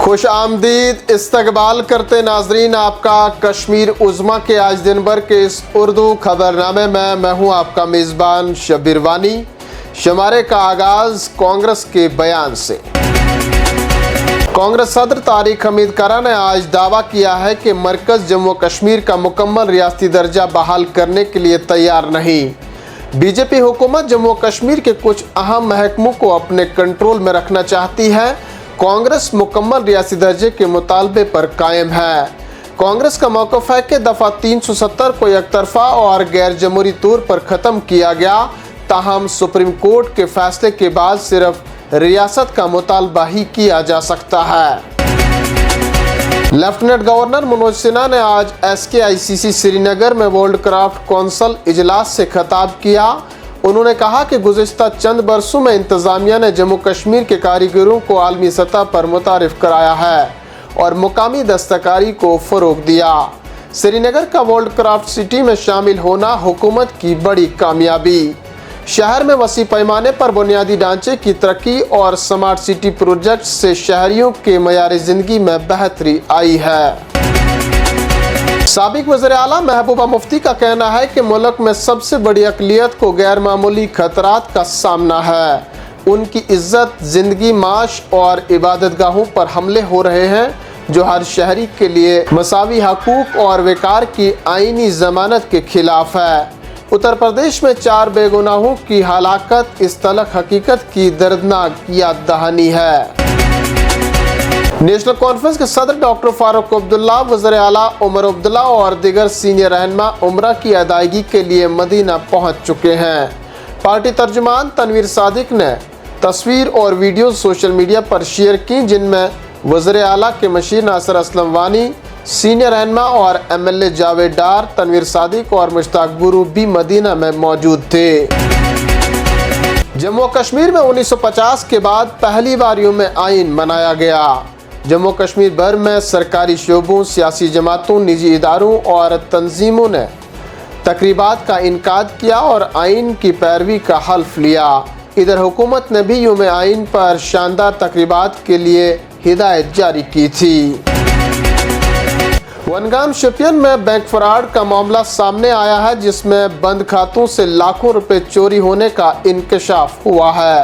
خوش آمدید استقبال کرتے ناظرین آپ کا کشمیر عظمیٰ کے آج دن بھر کے اس اردو خبرنامے میں ہوں آپ کا میزبان شبیر وانی۔ شمارے کا آغاز کانگریس کے بیان سے۔ کانگریس صدر طارق حمید کارا نے آج دعویٰ کیا ہے کہ مرکز جموں کشمیر کا مکمل ریاستی درجہ بحال کرنے کے لیے تیار نہیں۔ بی جے پی حکومت جموں کشمیر کے کچھ اہم محکموں کو اپنے کنٹرول میں رکھنا چاہتی ہے۔ کانگریس مکمل ریاستی درجے کے مطالبے پر قائم ہے۔ کانگریس کا موقف ہے کہ دفعہ 370 کو یک طرفہ اور غیر جمہوری طور پر ختم کیا گیا، تاہم سپریم کورٹ کے فیصلے کے بعد صرف ریاست کا مطالبہ ہی کیا جا سکتا ہے۔ لیفٹیننٹ گورنر منوج سنہا نے آج SKICC سری نگر میں ورلڈ کرافٹ کونسل اجلاس سے خطاب کیا۔ انہوں نے کہا کہ گزشتہ چند برسوں میں انتظامیہ نے جموں کشمیر کے کاریگروں کو عالمی سطح پر متعارف کرایا ہے اور مقامی دستکاری کو فروغ دیا۔ سری نگر کا ورلڈ کرافٹ سٹی میں شامل ہونا حکومت کی بڑی کامیابی۔ شہر میں وسیع پیمانے پر بنیادی ڈھانچے کی ترقی اور سمارٹ سٹی پروجیکٹ سے شہریوں کے معیار زندگی میں بہتری آئی ہے۔ سابق وزیر اعلیٰ محبوبہ مفتی کا کہنا ہے کہ ملک میں سب سے بڑی اقلیت کو غیر معمولی خطرات کا سامنا ہے۔ ان کی عزت، زندگی، معاش اور عبادت گاہوں پر حملے ہو رہے ہیں جو ہر شہری کے لیے مساوی حقوق اور وقار کی آئینی ضمانت کے خلاف ہے۔ اتر پردیش میں 4 بے گناہوں کی ہلاکت اس تلخ حقیقت کی دردناک یاد دہانی ہے۔ نیشنل کانفرنس کے صدر ڈاکٹر فاروق عبداللہ، وزیر اعلیٰ عمر عبداللہ اور دیگر سینئر رہنما عمرہ کی ادائیگی کے لیے مدینہ پہنچ چکے ہیں۔ پارٹی ترجمان تنویر صادق نے تصویر اور ویڈیو سوشل میڈیا پر شیئر کی، جن میں وزیر اعلیٰ کے مشیر ناصر اسلم وانی، سینئر رہنما اور MLA جاوید ڈار، تنویر صادق اور مشتاق گورو بھی مدینہ میں موجود تھے۔ جموں کشمیر میں 1950 کے بعد پہلی بار یوم آئین منایا گیا۔ جموں کشمیر بھر میں سرکاری شعبوں، سیاسی جماعتوں، نجی اداروں اور تنظیموں نے تقریبات کا انعقاد کیا اور آئین کی پیروی کا حلف لیا۔ ادھر حکومت نے بھی یوم آئین پر شاندار تقریبات کے لیے ہدایت جاری کی تھی۔ ونگام شپین میں بینک فراڈ کا معاملہ سامنے آیا ہے، جس میں بند کھاتوں سے لاکھوں روپے چوری ہونے کا انکشاف ہوا ہے۔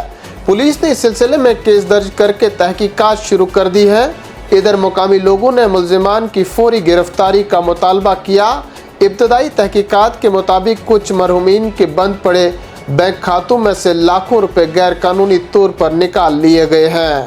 پولیس نے اس سلسلے میں کیس درج کر کے تحقیقات شروع کر دی ہے۔ ادھر مقامی لوگوں نے ملزمان کی فوری گرفتاری کا مطالبہ کیا۔ ابتدائی تحقیقات کے مطابق کچھ مرحومین کے بند پڑے بینک کھاتوں میں سے لاکھوں روپے غیر قانونی طور پر نکال لیے گئے ہیں۔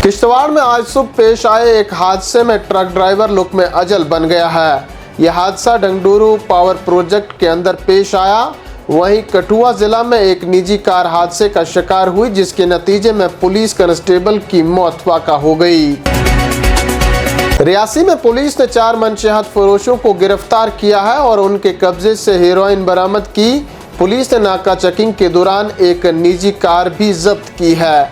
کشتواڑ میں آج صبح پیش آئے ایک حادثے میں ٹرک ڈرائیور لقمہ اجل بن گیا ہے۔ یہ حادثہ ڈنگڈورو پاور پروجیکٹ کے اندر پیش آیا۔ وہیں کٹھوا ضلع میں ایک نجی کار حادثے کا شکار ہوئی، جس کے نتیجے میں پولیس کانسٹیبل کی موت واقع ہو گئی۔ ریاسی میں پولیس نے 4 منشیات فروشوں کو گرفتار کیا ہے اور ان کے قبضے سے ہیروئن برآمد کی۔ پولیس نے ناکہ چیکنگ کے دوران ایک نجی کار بھی ضبط کی ہے۔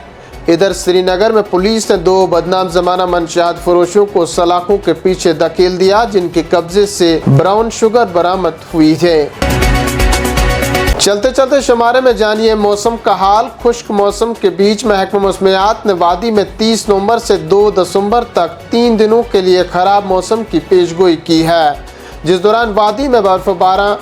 ادھر سری نگر میں پولیس نے 2 بدنام زمانہ منشیات فروشوں کو سلاخوں کے پیچھے دھکیل دیا، جن کے قبضے سے براؤن شوگر برآمد ہوئی ہے۔ چلتے چلتے شمارے میں جانیے موسم کا حال۔ خشک موسم کے بیچ محکمہ موسمیات نے وادی میں 30 نومبر سے 2 دسمبر تک 3 دنوں کے لیے خراب موسم کی پیش گوئی کی ہے، جس دوران وادی میں برف باری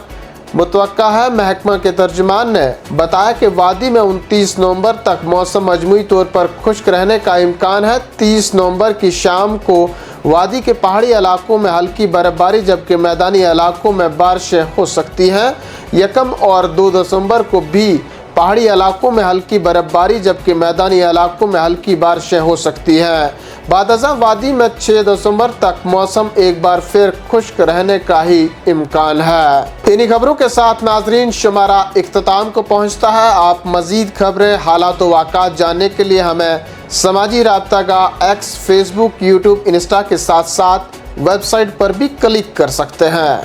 متوقع ہے۔ محکمہ کے ترجمان نے بتایا کہ وادی میں 29 نومبر تک موسم مجموعی طور پر خشک رہنے کا امکان ہے۔ 30 نومبر کی شام کو وادی کے پہاڑی علاقوں میں ہلکی برف باری جبکہ میدانی علاقوں میں بارشیں ہو سکتی ہیں۔ 1 اور 2 دسمبر کو بھی پہاڑی علاقوں میں ہلکی برف باری جبکہ میدانی علاقوں میں ہلکی بارشیں ہو سکتی ہیں۔ بعد ازاں وادی میں 6 دسمبر تک موسم ایک بار پھر خشک رہنے کا ہی امکان ہے۔ انہی خبروں کے ساتھ ناظرین شمارہ اختتام کو پہنچتا ہے۔ آپ مزید خبریں، حالات و واقعات جاننے کے لیے ہمیں سماجی رابطہ کا X، Facebook، YouTube، Insta کے ساتھ ساتھ ویب سائٹ پر بھی کلک کر سکتے ہیں۔